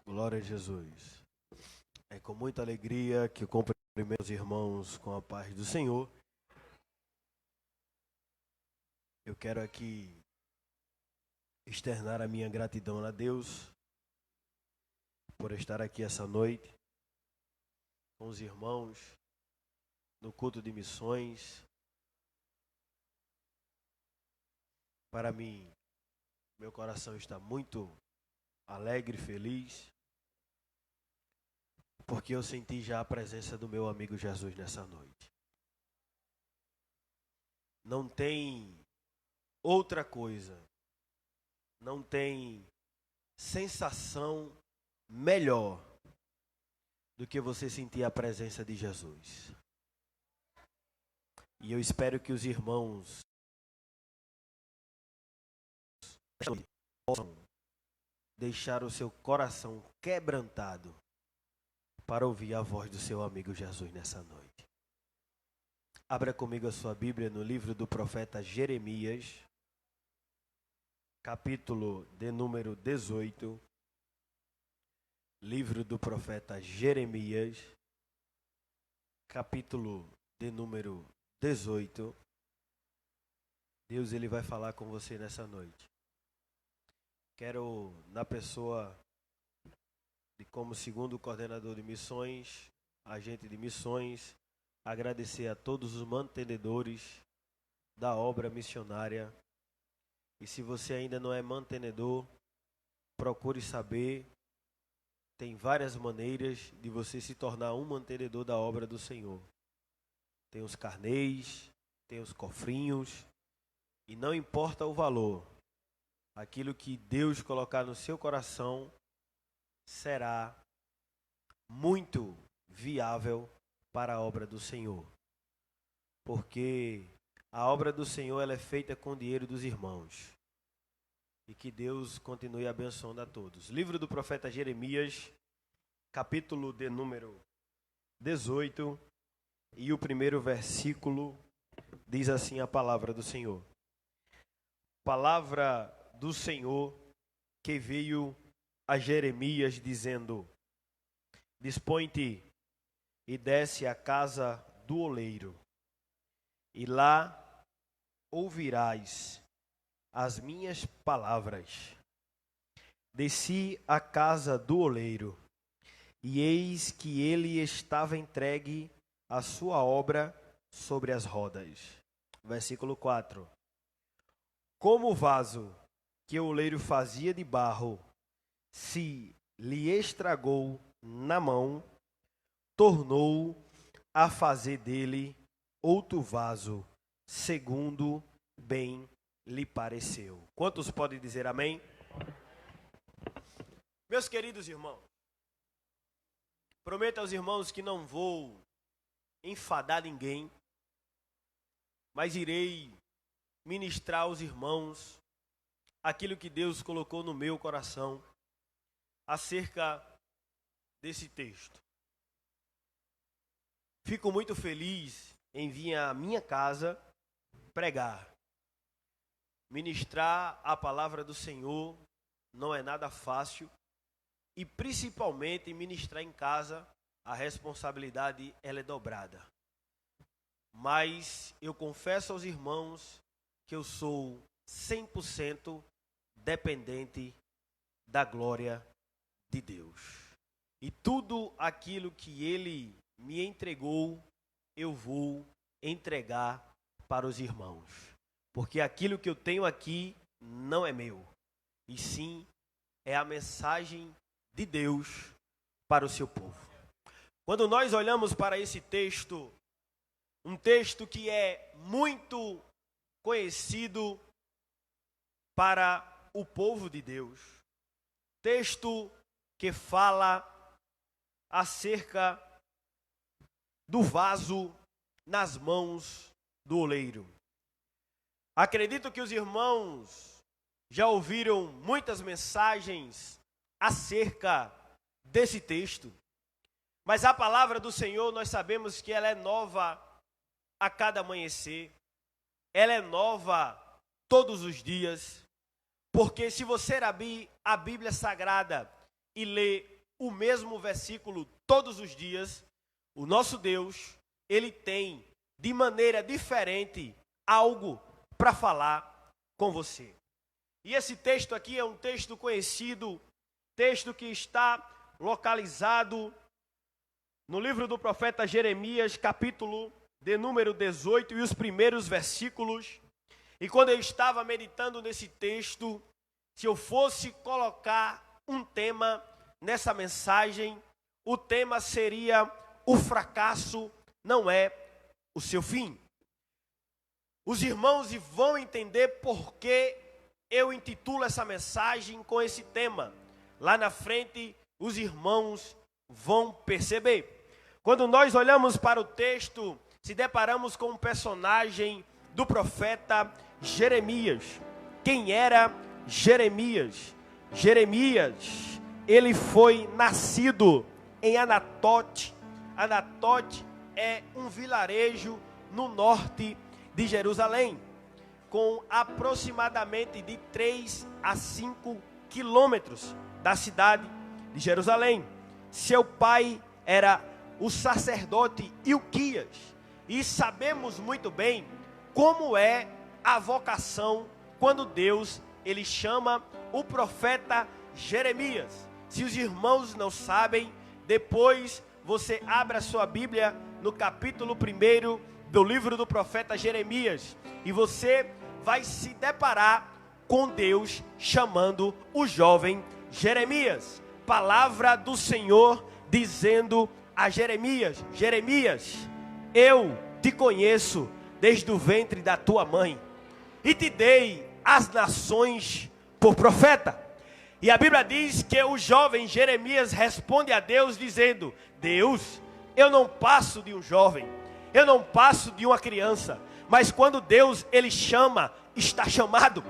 Glória a Jesus. É com muita alegria que eu cumprimento os irmãos com a paz do Senhor. Eu quero aqui externar a minha gratidão a Deus por estar aqui essa noite com os irmãos no culto de missões. Para mim, meu coração está muito alegre e feliz, porque eu senti já a presença do meu amigo Jesus nessa noite. Não tem outra coisa, não tem sensação melhor do que você sentir a presença de Jesus. E eu espero que os irmãos possam deixar o seu coração quebrantado para ouvir a voz do seu amigo Jesus nessa noite. Abra comigo a sua Bíblia no livro do profeta Jeremias, capítulo de número 18. Livro do profeta Jeremias, capítulo de número 18. Deus, ele vai falar com você nessa noite. Quero, na pessoa de como segundo coordenador de missões, agente de missões, agradecer a todos os mantenedores da obra missionária. E se você ainda não é mantenedor, procure saber. Tem várias maneiras de você se tornar um mantenedor da obra do Senhor. Tem os carnês, tem os cofrinhos, e não importa o valor, aquilo que Deus colocar no seu coração será muito viável para a obra do Senhor. Porque a obra do Senhor ela é feita com o dinheiro dos irmãos. E que Deus continue abençoando a todos. Livro do profeta Jeremias, capítulo de número 18, e o primeiro versículo diz assim a palavra do Senhor. Palavra do Senhor que veio a Jeremias dizendo: Dispõe-te e desce à casa do oleiro, e lá ouvirás as minhas palavras. Desci à casa do oleiro, e eis que ele estava entregue à sua obra sobre as rodas. Versículo 4. Como o vaso que o oleiro fazia de barro se lhe estragou na mão, tornou a fazer dele outro vaso, segundo bem lhe pareceu. Quantos podem dizer amém? Meus queridos irmãos, prometo aos irmãos que não vou enfadar ninguém, mas irei ministrar aos irmãos aquilo que Deus colocou no meu coração acerca desse texto. Fico muito feliz em vir à minha casa pregar. Ministrar a palavra do Senhor não é nada fácil, e principalmente ministrar em casa, a responsabilidade ela é dobrada. Mas eu confesso aos irmãos que eu sou 100% dependente da glória de Deus. E tudo aquilo que Ele me entregou, eu vou entregar para os irmãos. Porque aquilo que eu tenho aqui não é meu, e sim é a mensagem de Deus para o seu povo. Quando nós olhamos para esse texto, um texto que é muito conhecido para o povo de Deus, texto que fala acerca do vaso nas mãos do oleiro. Acredito que os irmãos já ouviram muitas mensagens acerca desse texto, mas a palavra do Senhor nós sabemos que ela é nova a cada amanhecer, ela é nova todos os dias, porque se você abrir a Bíblia Sagrada e ler o mesmo versículo todos os dias, o nosso Deus, ele tem de maneira diferente algo para falar com você. E esse texto aqui é um texto conhecido, texto que está localizado no livro do profeta Jeremias, capítulo de número 18 e os primeiros versículos. E quando eu estava meditando nesse texto, se eu fosse colocar um tema nessa mensagem, o tema seria: o fracasso não é o seu fim. Os irmãos vão entender por que eu intitulo essa mensagem com esse tema. Lá na frente, os irmãos vão perceber. Quando nós olhamos para o texto, se deparamos com um personagem do profeta Jeremias. Quem era Jeremias? Jeremias, ele foi nascido em Anatote. Anatote é um vilarejo no norte de Jerusalém, com aproximadamente de 3 a 5 quilômetros da cidade de Jerusalém. Seu pai era o sacerdote Ilquias, e sabemos muito bem como é a vocação quando Deus ele chama o profeta Jeremias. Se os irmãos não sabem, depois você abre a sua Bíblia no capítulo 1 do livro do profeta Jeremias, e você vai se deparar com Deus chamando o jovem Jeremias. Palavra do Senhor dizendo a Jeremias: Jeremias, eu te conheço desde o ventre da tua mãe, e te dei as nações por profeta. E a Bíblia diz que o jovem Jeremias responde a Deus dizendo: Deus, eu não passo de um jovem, eu não passo de uma criança, mas quando Deus ele chama, está chamado.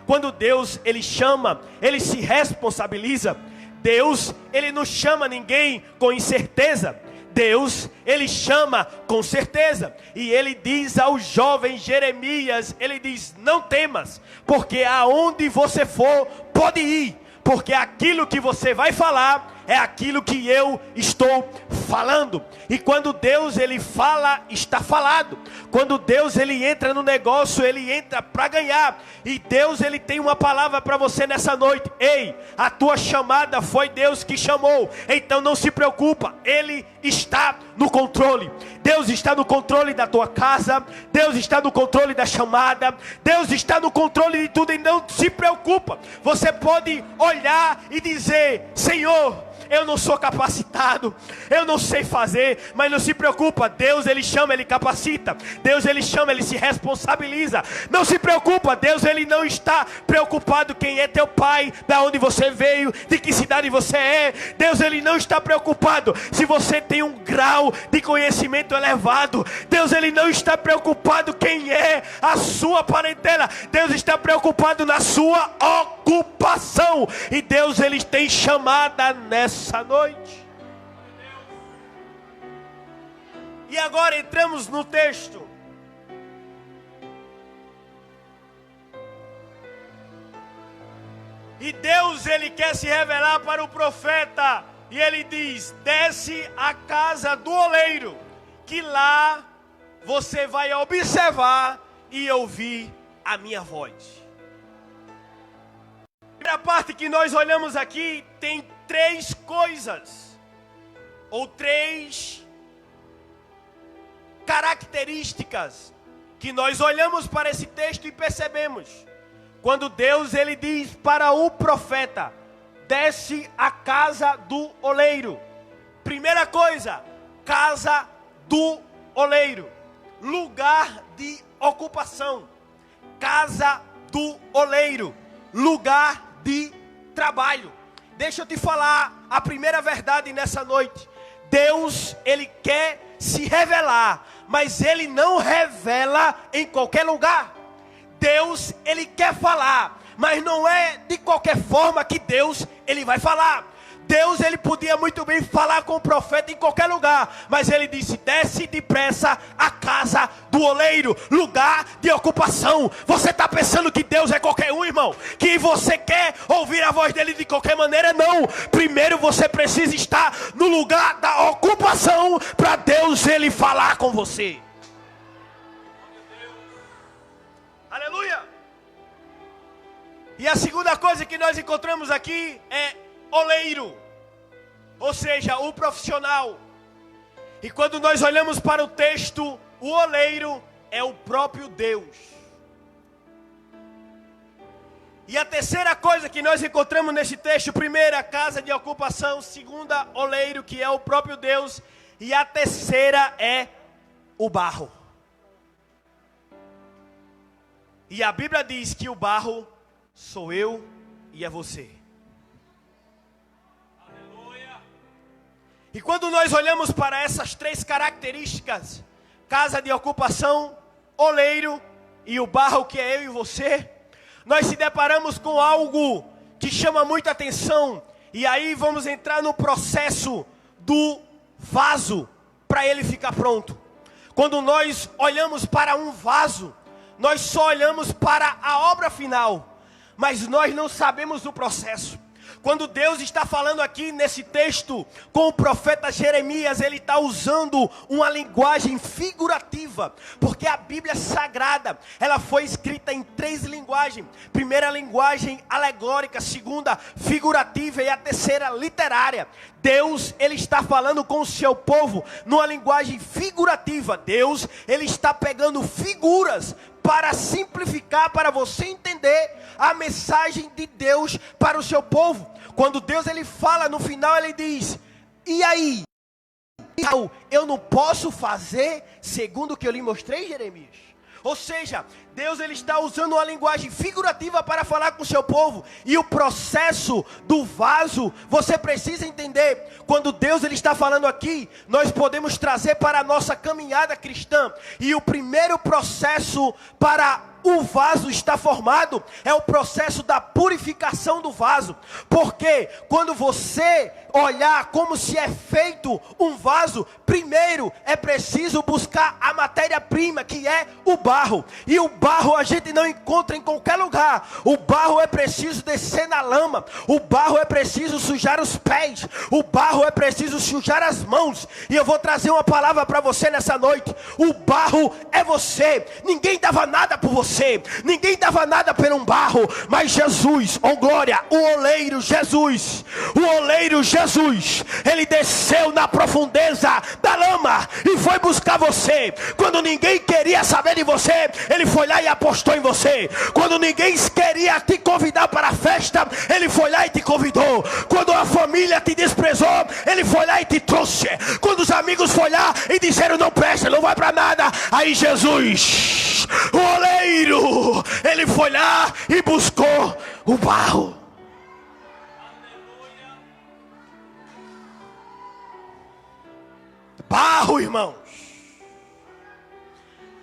Quando Deus ele chama, ele se responsabiliza. Deus ele não chama ninguém com incerteza. Deus ele chama com certeza. E ele diz ao jovem Jeremias, ele diz: não temas, porque aonde você for, pode ir, porque aquilo que você vai falar é aquilo que eu estou falando. E quando Deus ele fala, está falado. Quando Deus ele entra no negócio, ele entra para ganhar. E Deus ele tem uma palavra para você nessa noite. Ei, a tua chamada foi Deus que chamou. Então não se preocupa, Ele está no controle. Deus está no controle da tua casa. Deus está no controle da chamada. Deus está no controle de tudo, e não se preocupa. Você pode olhar e dizer: Senhor, eu não sou capacitado, eu não sei fazer, mas não se preocupa, Deus ele chama, ele capacita. Deus ele chama, ele se responsabiliza. Não se preocupa, Deus ele não está preocupado quem é teu pai, da onde você veio, de que cidade você é. Deus ele não está preocupado se você tem um grau de conhecimento elevado. Deus ele não está preocupado quem é a sua parentela. Deus está preocupado na sua ocupação. E Deus ele tem chamada nessa noite. E agora entramos no texto. E Deus ele quer se revelar para o profeta, e ele diz: desce à casa do oleiro, que lá você vai observar e ouvir a minha voz. A primeira parte que nós olhamos aqui tem 3 coisas, ou 3 características que nós olhamos para esse texto e percebemos. Quando Deus ele diz para o profeta: desce à casa do oleiro. Primeira coisa, casa do oleiro, lugar de ocupação. Casa do oleiro, lugar de trabalho. Deixa eu te falar a primeira verdade nessa noite. Deus ele quer se revelar, mas ele não revela em qualquer lugar. Deus ele quer falar, mas não é de qualquer forma que Deus ele vai falar. Deus, ele podia muito bem falar com o profeta em qualquer lugar, mas ele disse: desce depressa à casa do oleiro, lugar de ocupação. Você está pensando que Deus é qualquer um, irmão? Que você quer ouvir a voz dele de qualquer maneira? Não. Primeiro você precisa estar no lugar da ocupação para Deus ele falar com você. Aleluia. E a segunda coisa que nós encontramos aqui é oleiro, ou seja, o profissional. E quando nós olhamos para o texto, o oleiro é o próprio Deus. E a terceira coisa que nós encontramos nesse texto: primeira, casa de ocupação; segunda, oleiro, que é o próprio Deus; e a terceira é o barro. E a Bíblia diz que o barro sou eu e é você. E quando nós olhamos para essas três características, casa de ocupação, oleiro e o barro, que é eu e você, nós se deparamos com algo que chama muita atenção. E aí vamos entrar no processo do vaso para ele ficar pronto. Quando nós olhamos para um vaso, nós só olhamos para a obra final, mas nós não sabemos o processo. Quando Deus está falando aqui nesse texto com o profeta Jeremias, ele está usando uma linguagem figurativa, porque a Bíblia Sagrada, ela foi escrita em três linguagens. Primeira linguagem alegórica, segunda figurativa e a terceira literária. Deus, ele está falando com o seu povo numa linguagem figurativa. Deus, ele está pegando figuras para simplificar, para você entender a mensagem de Deus para o seu povo. Quando Deus ele fala no final, ele diz: e aí? Eu não posso fazer segundo o que eu lhe mostrei, Jeremias? Ou seja, Deus ele está usando uma linguagem figurativa para falar com o seu povo. E o processo do vaso, você precisa entender. Quando Deus ele está falando aqui, nós podemos trazer para a nossa caminhada cristã. E o primeiro processo para o vaso estar formado é o processo da purificação do vaso. Porque quando você olhar como se é feito um vaso, primeiro é preciso buscar a matéria-prima, que é o barro. E o barro a gente não encontra em qualquer lugar. O barro é preciso descer na lama. O barro é preciso sujar os pés. O barro é preciso sujar as mãos. E eu vou trazer uma palavra para você nessa noite. O barro é você. Ninguém dava nada por você. Ninguém dava nada por um barro. Mas Jesus, oh glória, o oleiro Jesus, ele desceu na profundeza da lama e foi buscar você. Quando ninguém queria saber de você, ele foi lá e apostou em você. Quando ninguém queria te convidar para a festa, ele foi lá e te convidou. Quando a família te desprezou, ele foi lá e te trouxe. Quando os amigos foram lá e disseram: não presta, não vai para nada, aí Jesus, o oleiro, ele foi lá e buscou o barro. Barro, irmãos.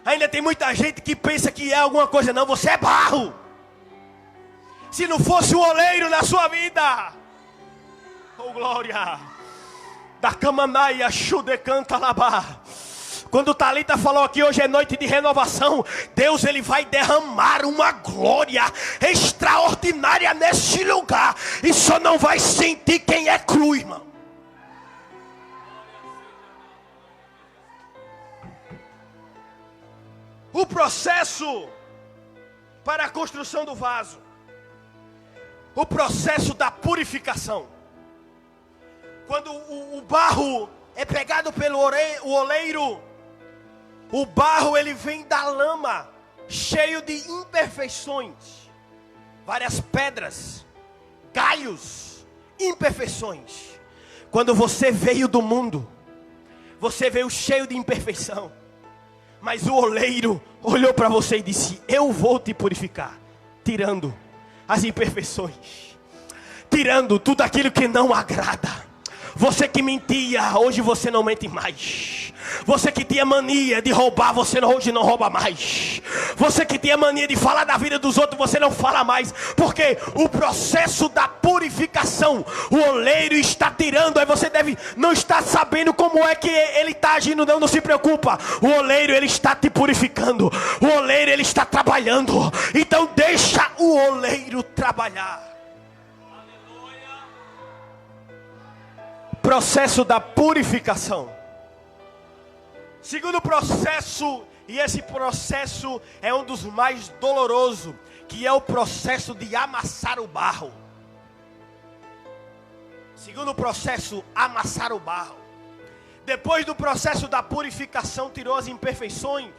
Ainda tem muita gente que pensa que é alguma coisa. Não, você é barro. Se não fosse o oleiro na sua vida, oh glória, da camanaia chude canta labá. Quando Thalita falou aqui, hoje é noite de renovação, Deus ele vai derramar uma glória extraordinária nesse lugar, e só não vai sentir quem é cru, irmão. O processo para a construção do vaso, o processo da purificação. Quando o barro é pegado pelo oleiro, o barro ele vem da lama, cheio de imperfeições, várias pedras, galhos, imperfeições. Quando você veio do mundo, você veio cheio de imperfeição. Mas o oleiro olhou para você e disse: eu vou te purificar, tirando as imperfeições, tirando tudo aquilo que não agrada. Você que mentia, hoje você não mente mais. Você que tinha mania de roubar, você hoje não rouba mais. Você que tinha mania de falar da vida dos outros, você não fala mais. Porque o processo da purificação purificação. O oleiro está tirando, aí você deve não estar sabendo como é que ele está agindo, não se preocupa. O oleiro, ele está te purificando. O oleiro, ele está trabalhando. Então deixa o oleiro trabalhar. Processo da purificação. Segundo processo, e esse processo é um dos mais dolorosos, que é o processo de amassar o barro. Segundo processo, amassar o barro. Depois do processo da purificação, tirou as imperfeições.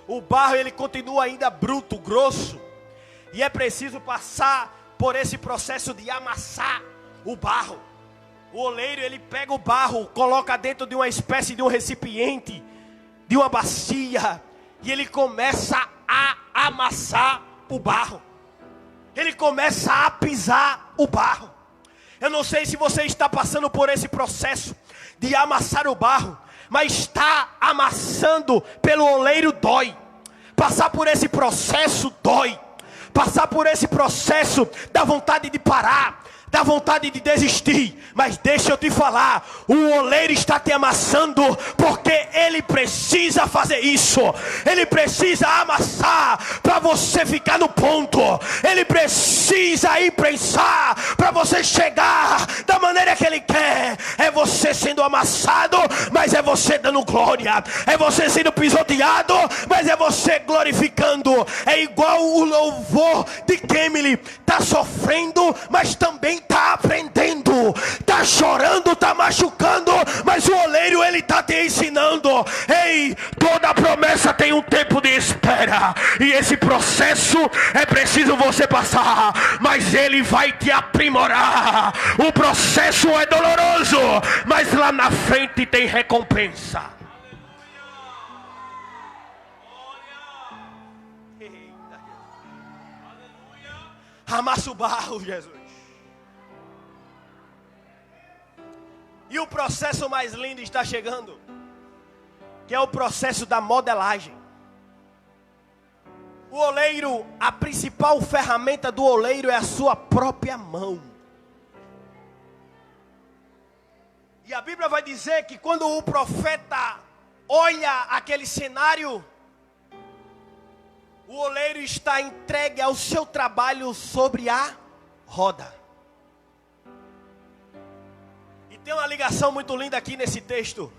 O barro, ele continua ainda bruto, grosso. E é preciso passar por esse processo de amassar o barro. O oleiro, ele pega o barro, coloca dentro de uma espécie de um recipiente, de uma bacia, e ele começa a amassar o barro. Ele começa a pisar o barro. Eu não sei se você está passando por esse processo de amassar o barro, mas está amassando pelo oleiro dói. Passar por esse processo dói. Passar por esse processo dá vontade de parar, dá vontade de desistir. Mas deixa eu te falar, o oleiro está te amassando porque ele precisa fazer isso. Ele precisa amassar para você ficar no ponto. Ele precisa imprensar para você chegar da maneira que ele quer. É você sendo amassado, mas é você dando glória. É você sendo pisoteado, mas é você glorificando. É igual o louvor de Kemily. Está sofrendo, mas também está aprendendo. Está chorando, está machucando, mas o oleiro, ele está te ensinando. Ei, toda promessa tem um tempo de espera, e esse processo é preciso você passar, mas ele vai te aprimorar. O processo é doloroso, mas lá na frente tem recompensa. Amassa o barro, Jesus. E o processo mais lindo está chegando, que é o processo da modelagem. O oleiro, a principal ferramenta do oleiro é a sua própria mão. E a Bíblia vai dizer que quando o profeta olha aquele cenário, o oleiro está entregue ao seu trabalho sobre a roda. Tem uma ligação muito linda aqui nesse texto,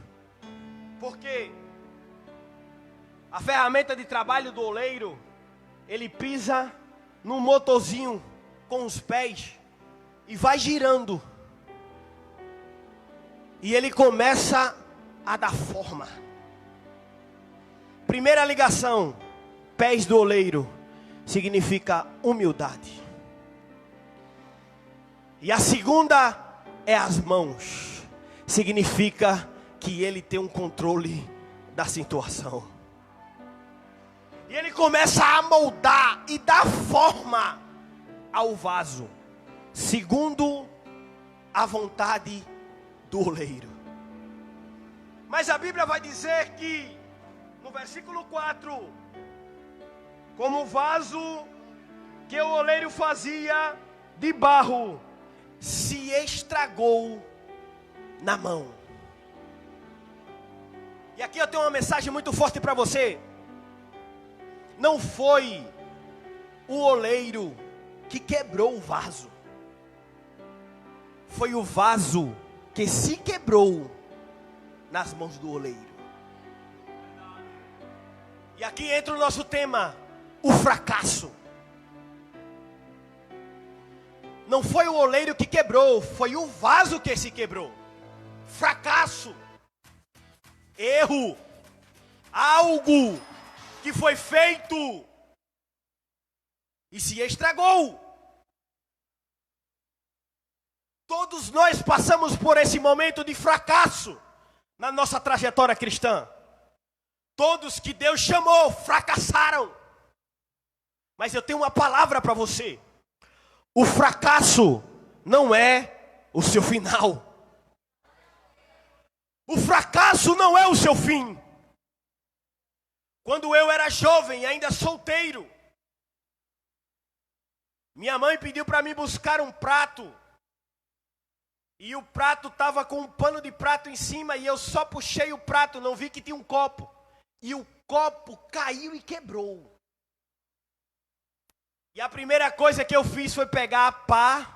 porque a ferramenta de trabalho do oleiro, ele pisa num motorzinho com os pés e vai girando, e ele começa a dar forma. Primeira ligação, pés do oleiro, significa humildade. E a segunda é as mãos, significa que ele tem um controle da situação. E ele começa a moldar e dar forma ao vaso, segundo a vontade do oleiro. Mas a Bíblia vai dizer que, no versículo 4, como o vaso que o oleiro fazia de barro se estragou na mão. E aqui eu tenho uma mensagem muito forte para você. Não foi o oleiro que quebrou o vaso, foi o vaso que se quebrou nas mãos do oleiro. E aqui entra o nosso tema, o fracasso. Não foi o oleiro que quebrou, foi o vaso que se quebrou. Fracasso, erro, algo que foi feito e se estragou. Todos nós passamos por esse momento de fracasso na nossa trajetória cristã. Todos que Deus chamou fracassaram. Mas eu tenho uma palavra para você. O fracasso não é o seu final. O fracasso não é o seu fim. Quando eu era jovem, ainda solteiro, minha mãe pediu para mim buscar um prato E o prato estava com um pano de prato em cima e eu só puxei o prato, não vi que tinha um copo. E o copo caiu e quebrou. E a primeira coisa que eu fiz foi pegar a pá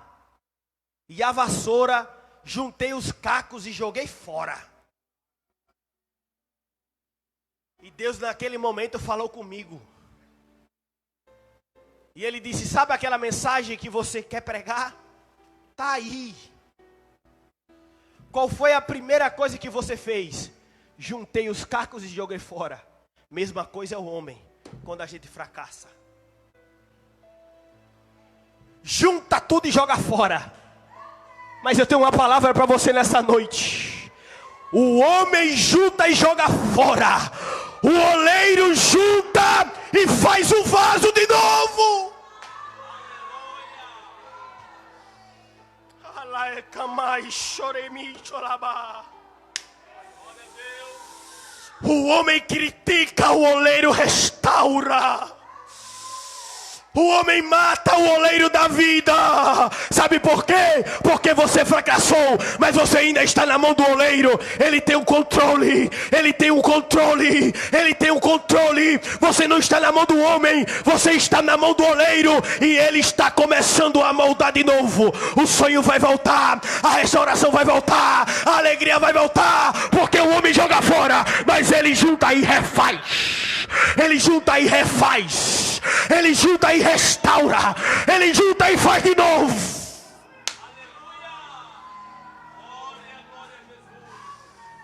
e a vassoura, juntei os cacos e joguei fora. E Deus naquele momento falou comigo. E Ele disse, sabe aquela mensagem que você quer pregar? Tá aí. Qual foi a primeira coisa que você fez? Juntei os cacos e joguei fora. Mesma coisa é o homem, quando a gente fracassa. Junta tudo e joga fora. Mas eu tenho uma palavra para você nessa noite. O homem junta e joga fora. O oleiro junta e faz um vaso de novo. O homem critica, o oleiro restaura. O homem mata o oleiro da vida. Sabe por quê? Porque você fracassou, mas você ainda está na mão do oleiro. Ele tem um controle. Ele tem um controle. Ele tem um controle. Você não está na mão do homem, você está na mão do oleiro. E ele está começando a moldar de novo. O sonho vai voltar, a restauração vai voltar, a alegria vai voltar. Porque o homem joga fora, mas ele junta e refaz. Ele junta e refaz. Ele junta e restaura. Ele junta e faz de novo.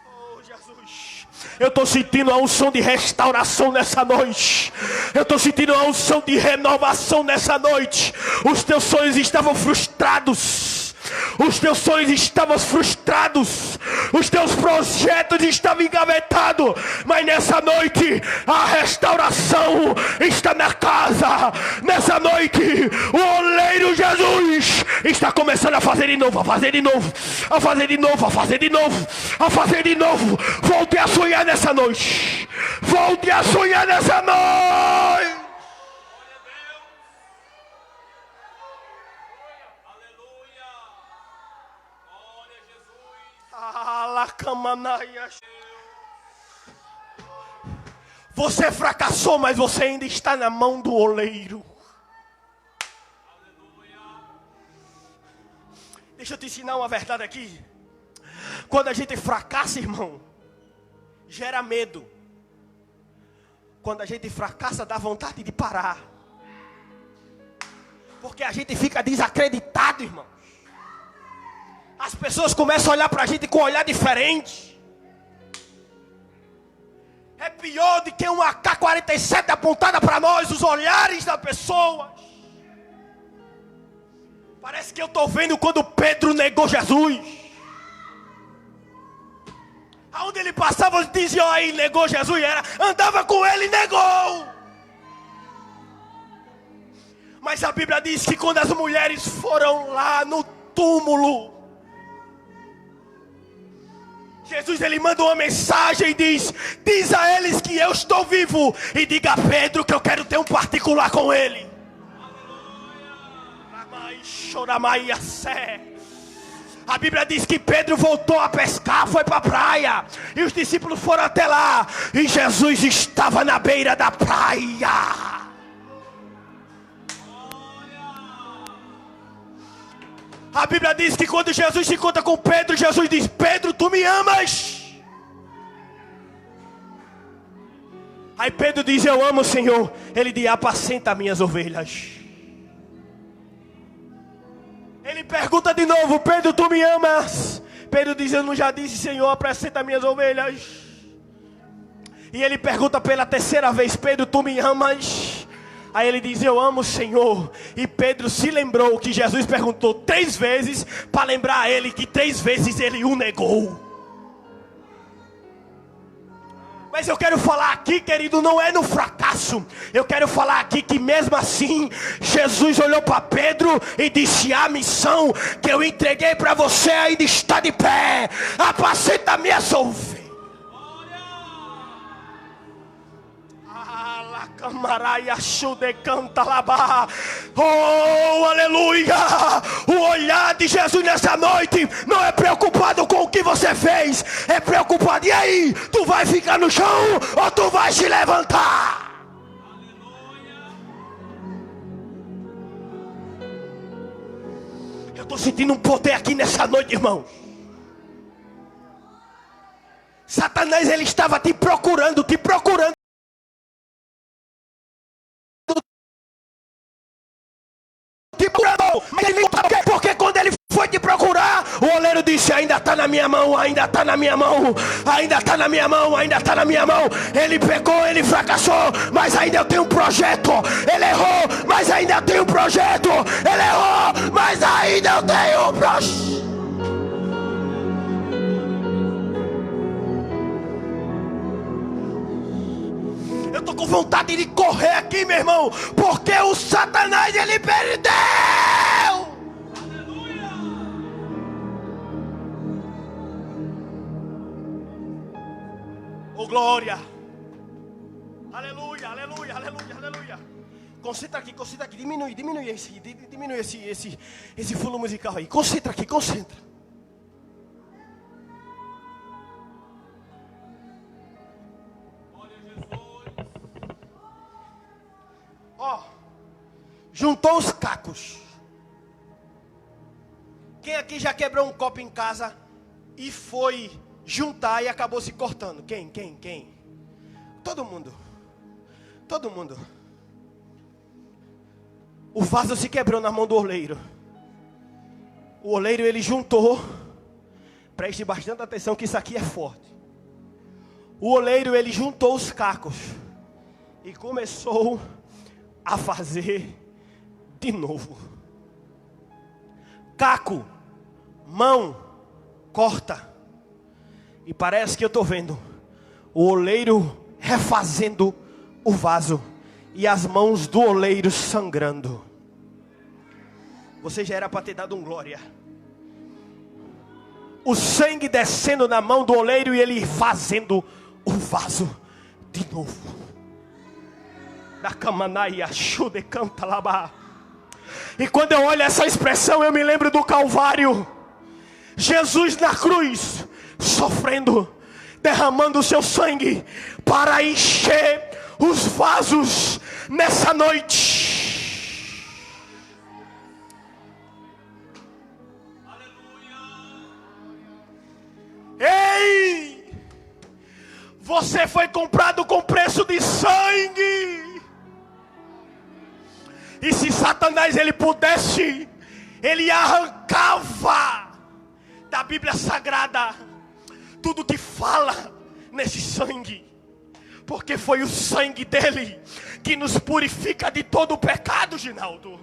Oh, Jesus. Eu estou sentindo a unção de restauração nessa noite. Eu estou sentindo a unção de renovação nessa noite. Os teus sonhos estavam frustrados. Os teus sonhos estavam frustrados. Os teus projetos estavam engavetados. Mas nessa noite a restauração está na casa. Nessa noite o oleiro Jesus está começando a fazer de novo. A fazer de novo. A fazer de novo. A fazer de novo. A fazer de novo. Volte a sonhar nessa noite. Volte a sonhar nessa noite. Você fracassou, mas você ainda está na mão do oleiro. Deixa eu te ensinar uma verdade aqui. Quando a gente fracassa, irmão, gera medo. Quando a gente fracassa, dá vontade de parar. Porque a gente fica desacreditado, irmão. As pessoas começam a olhar para a gente com um olhar diferente. É pior do que uma AK-47 apontada para nós, os olhares das pessoas. Parece que eu estou vendo quando Pedro negou Jesus. Aonde ele passava, eles diziam aí, negou Jesus, andava com ele e negou. Mas a Bíblia diz que quando as mulheres foram lá no túmulo, Jesus, ele manda uma mensagem e diz a eles que eu estou vivo. E diga a Pedro que eu quero ter um particular com ele. A Bíblia diz que Pedro voltou a pescar, foi para a praia. E os discípulos foram até lá. E Jesus estava na beira da praia. A Bíblia diz que quando Jesus se encontra com Pedro, Jesus diz: Pedro, tu me amas? Aí Pedro diz: eu amo o Senhor. Ele diz: apacenta minhas ovelhas. Ele pergunta de novo: Pedro, tu me amas? Pedro diz: eu não já disse, Senhor, apacenta minhas ovelhas. E ele pergunta pela terceira vez: Pedro, tu me amas? Aí ele diz: eu amo o Senhor. E Pedro se lembrou que Jesus perguntou 3 vezes, para lembrar a ele que 3 vezes ele o negou. Mas eu quero falar aqui, querido, não é no fracasso. Eu quero falar aqui que mesmo assim, Jesus olhou para Pedro e disse: a missão que eu entreguei para você ainda está de pé. Apacenta minhas ovelhas. Oh, aleluia. O olhar de Jesus nessa noite não é preocupado com o que você fez, é preocupado. E aí, tu vai ficar no chão ou tu vai se levantar? Eu estou sentindo um poder aqui nessa noite, irmão. Satanás, ele estava te procurando, mas ele não sabe, porque quando ele foi te procurar, o oleiro disse: ainda está na minha mão, ainda está na minha mão, ainda está na minha mão, ainda está na minha mão. Ele pecou, ele fracassou, mas ainda eu tenho um projeto. Ele errou, mas ainda eu tenho um projeto. Ele errou, mas ainda eu tenho um projeto. Eu tô com vontade de correr aqui, meu irmão, porque o Satanás, ele perdeu. Aleluia. Oh, glória. Aleluia, aleluia, aleluia, aleluia. Concentra aqui, diminui esse fundo musical aí. Concentra aqui, concentra. Ó, juntou os cacos. Quem aqui já quebrou um copo em casa e foi juntar e acabou se cortando? Quem? Todo mundo. O vaso se quebrou na mão do oleiro. O oleiro, ele juntou. Preste bastante atenção que isso aqui é forte. O oleiro, ele juntou os cacos e começou a fazer de novo. Caco, mão, corta. E parece que eu estou vendo o oleiro refazendo o vaso e as mãos do oleiro sangrando. Você já era para ter dado um glória. O sangue descendo na mão do oleiro e ele fazendo o vaso de novo. Da camanaia, chude canta labá. E quando eu olho essa expressão, eu me lembro do Calvário. Jesus na cruz, sofrendo, derramando o seu sangue para encher os vasos nessa noite. Aleluia. Ei! Você foi comprado com preço de sangue. E se Satanás, ele pudesse, ele arrancava da Bíblia Sagrada tudo que fala nesse sangue. Porque foi o sangue dele que nos purifica de todo o pecado, Ginaldo.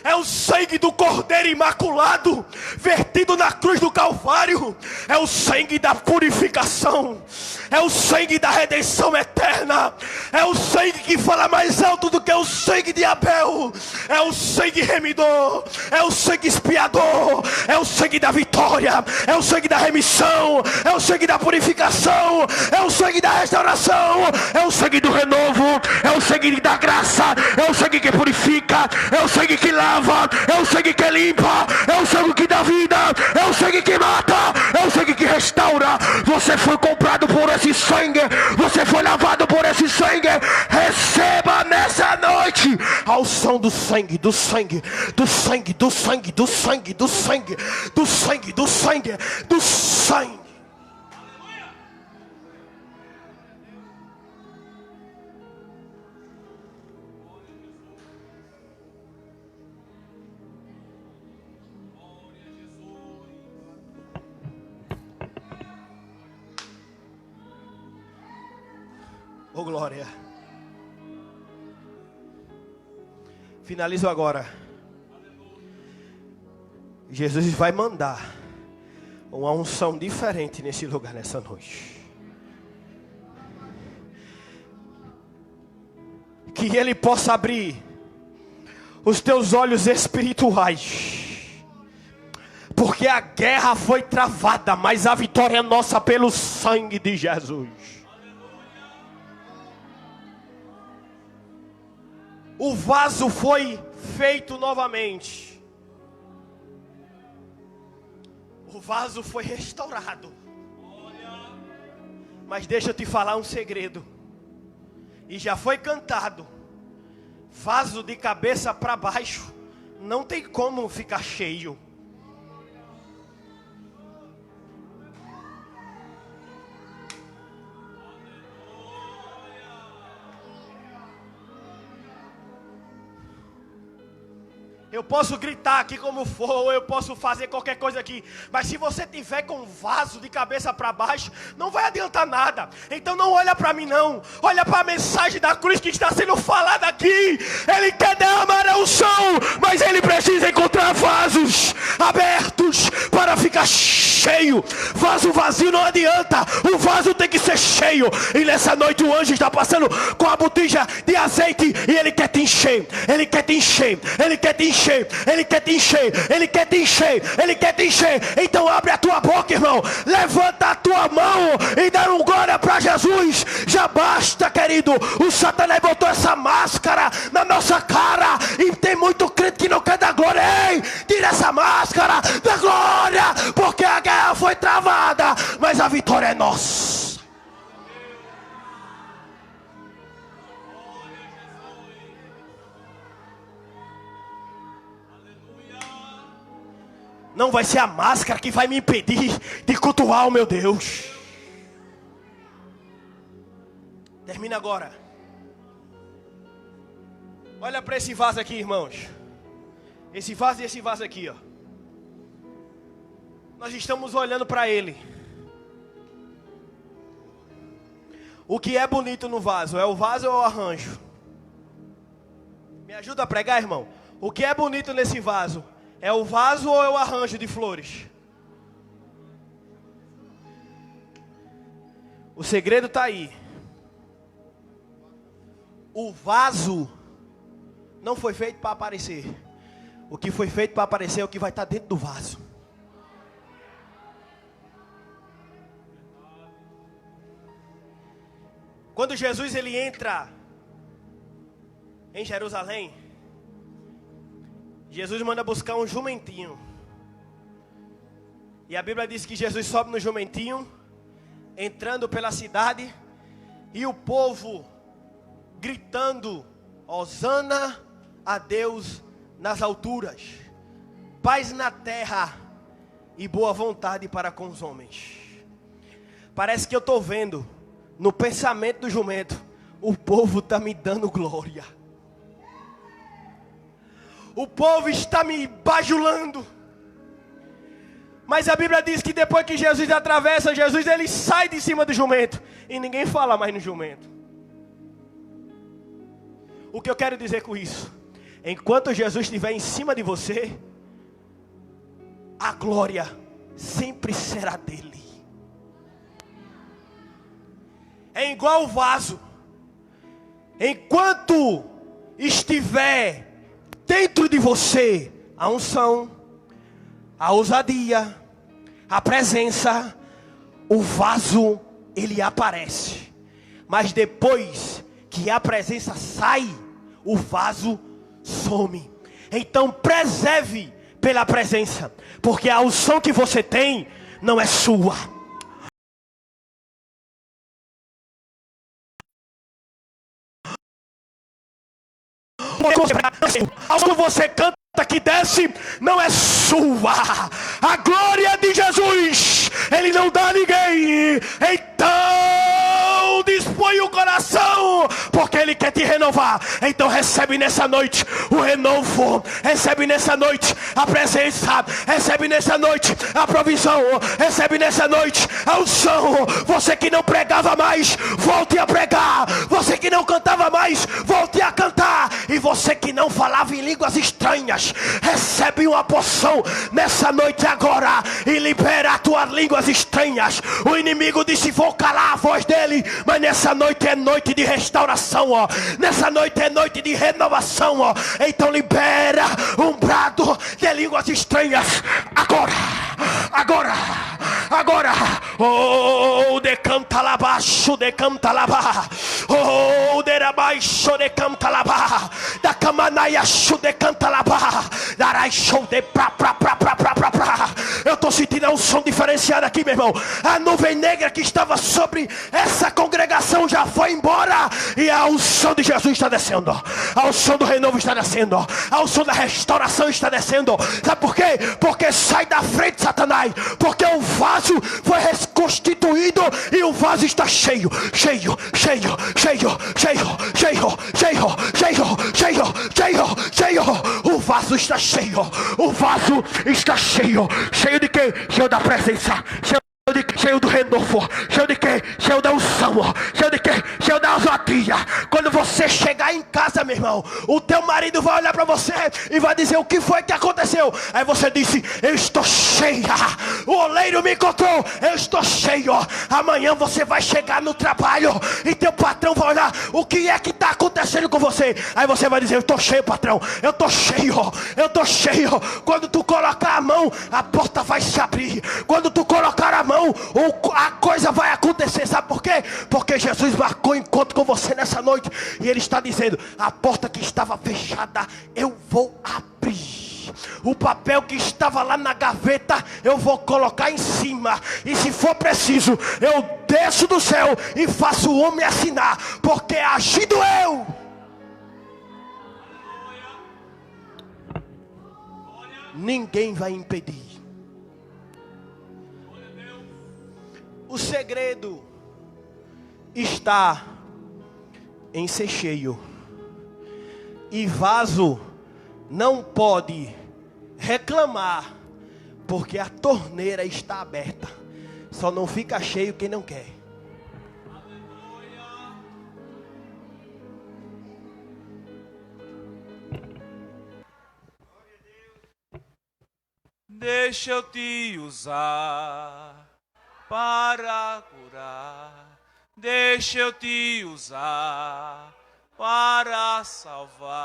É o sangue do Cordeiro Imaculado, vertido na cruz do Calvário. É o sangue da purificação. É o sangue da redenção eterna. É o sangue que fala mais alto do que o sangue de Abel. É o sangue remidor. É o sangue expiador. É o sangue da vitória. É o sangue da remissão. É o sangue da purificação. É o sangue da restauração. É o sangue do renovo. É o sangue da graça. É o sangue que purifica. É o sangue que lava. É o sangue que limpa. É o sangue que dá vida. É o sangue que mata. É o sangue que restaura. Você foi comprado por esse sangue. Você foi lavado por esse sangue. Receba nessa noite a unção do sangue, do sangue, do sangue, do sangue, do sangue, do sangue, do sangue, do sangue, do sangue. Oh, glória. Finalizo agora. Jesus vai mandar uma unção diferente nesse lugar, nessa noite. Que Ele possa abrir os teus olhos espirituais. Porque a guerra foi travada, mas a vitória é nossa pelo sangue de Jesus. O vaso foi feito novamente. O O vaso foi restaurado. Mas deixa eu te falar um segredo. E já foi cantado. Vaso de cabeça para baixo não tem como ficar cheio. Eu posso gritar aqui como for, ou eu posso fazer qualquer coisa aqui, mas se você tiver com um vaso de cabeça para baixo, não vai adiantar nada. Então não olha para mim não, olha para a mensagem da cruz que está sendo falada aqui. Ele quer derramar a unção, mas ele precisa encontrar vasos abertos para ficar cheio. Vaso vazio não adianta, o vaso tem que ser cheio. E nessa noite o anjo está passando com a botija de azeite e ele quer te encher, ele quer te encher, ele quer te encher. Ele quer te encher, ele quer te encher, ele quer te encher. Então abre a tua boca, irmão. Levanta a tua mão e dá um glória para Jesus. Já basta, querido. O Satanás botou essa máscara na nossa cara. E tem muito crente que não quer dar glória. Ei, tira essa máscara da glória, porque a guerra foi travada, mas a vitória é nossa. Não vai ser a máscara que vai me impedir de cultuar o meu Deus. Termina agora. Olha para esse vaso aqui, irmãos. Esse vaso e esse vaso aqui, ó. Nós estamos olhando para ele. O que é bonito no vaso? É o vaso ou é o arranjo? Me ajuda a pregar, irmão. O que é bonito nesse vaso? É o vaso ou é o arranjo de flores? O segredo está aí. O vaso não foi feito para aparecer. O que foi feito para aparecer é o que vai estar dentro do vaso. Quando Jesus ele entra em Jerusalém, Jesus manda buscar um jumentinho. E a Bíblia diz que Jesus sobe no jumentinho, entrando pela cidade, e o povo gritando: Hosana a Deus nas alturas, paz na terra e boa vontade para com os homens. Parece que eu estou vendo, no pensamento do jumento, o povo está me dando glória. O povo está me bajulando. Mas a Bíblia diz que depois que Jesus atravessa, Jesus ele sai de cima do jumento. E ninguém fala mais no jumento. O que eu quero dizer com isso? Enquanto Jesus estiver em cima de você, a glória sempre será dele. É igual o vaso. Enquanto estiver dentro de você a unção, a ousadia, a presença, o vaso ele aparece. Mas depois que a presença sai, o vaso some. Então preserve pela presença, porque a unção que você tem não é sua. Quando você canta que desce, não é sua. A glória de Jesus ele não dá a ninguém. Então dispõe o coração, porque ele quer te renovar. Então recebe nessa noite o renovo, recebe nessa noite a presença, recebe nessa noite a provisão, recebe nessa noite a unção. Você que não pregava mais, volte a pregar. Você que não cantava mais, volte a cantar. E você que não falava em línguas estranhas, recebe uma porção nessa noite agora e libera as tuas línguas estranhas. O inimigo disse: vou calar a voz dele, mas nessa noite é noite de restauração, ó. Nessa noite é noite de renovação, ó. Então libera um brado de línguas estranhas agora, agora, agora. Oh, decanta lá baixo, decanta lá baixo. Oh, derabaixo, decanta lá baixo. Da camanaia, chu, decanta lá baixo. Darai show de pra. Eu estou sentindo a unção diferenciada aqui, meu irmão. A nuvem negra que estava sobre essa congregação já foi embora. E a unção de Jesus está descendo. A unção do renovo está descendo. A unção da restauração está descendo. Sabe por quê? Porque sai da frente, Satanás. Porque o vaso foi reconstituído e o vaso está cheio. Cheio, cheio, cheio, cheio, cheio, cheio, cheio, cheio, cheio, cheio. O vaso está cheio. O vaso está cheio. Cheio de quê? Cheio da presença. Cheio do renovo. Cheio de quê? Cheio da unção. Cheio de quê? Cheio da ousadia. Quando você chegar em casa, meu irmão, o teu marido vai olhar para você e vai dizer: o que foi que aconteceu? Aí você disse: eu estou cheia. O oleiro me encontrou. Eu estou cheio. Amanhã você vai chegar no trabalho e teu patrão vai olhar: o que é que está acontecendo com você? Aí você vai dizer: eu estou cheio, patrão. Eu estou cheio. Eu estou cheio. Quando tu colocar a mão, a porta vai se abrir. Quando tu colocar a mão, a coisa vai acontecer. Sabe por quê? Porque Jesus marcou encontro com você nessa noite. E Ele está dizendo: a porta que estava fechada, eu vou abrir. O papel que estava lá na gaveta, eu vou colocar em cima. E se for preciso, eu desço do céu e faço o homem assinar. Porque agindo eu, ninguém vai impedir. O segredo está em ser cheio. E vaso não pode reclamar, porque a torneira está aberta. Só não fica cheio quem não quer. Deixa eu te usar para curar, deixa eu te usar para salvar.